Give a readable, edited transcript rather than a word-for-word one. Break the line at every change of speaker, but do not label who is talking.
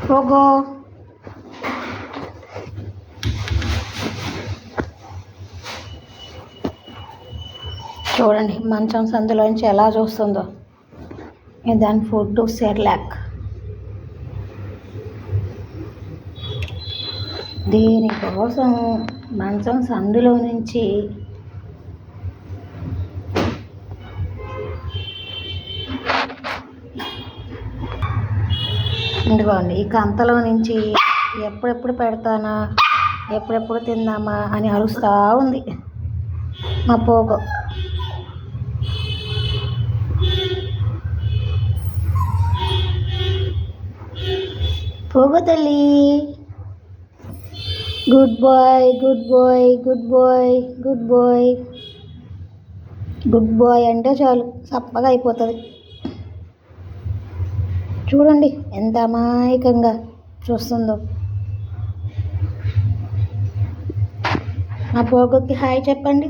Pogo చూడండి మంచం సందులోంచి ఎలా చూస్తుందో. దాని ఫుడ్ సెర్లాక్. దీనికోసం మంచం సందులో నుంచి ఇదిగోండి ఈ కంతలో నుంచి ఎప్పుడెప్పుడు పెడతానా, ఎప్పుడెప్పుడు తిందామా అని అరుస్తూ ఉంది మా పోగో. పోగో తల్లి, good boy good boy good boy good boy. Good boy అంటే చాలు చప్పగా అయిపోతుంది. చూడండి ఎంత అమాయకంగా చూస్తుందో. మా పోగోకి హాయ్ చెప్పండి.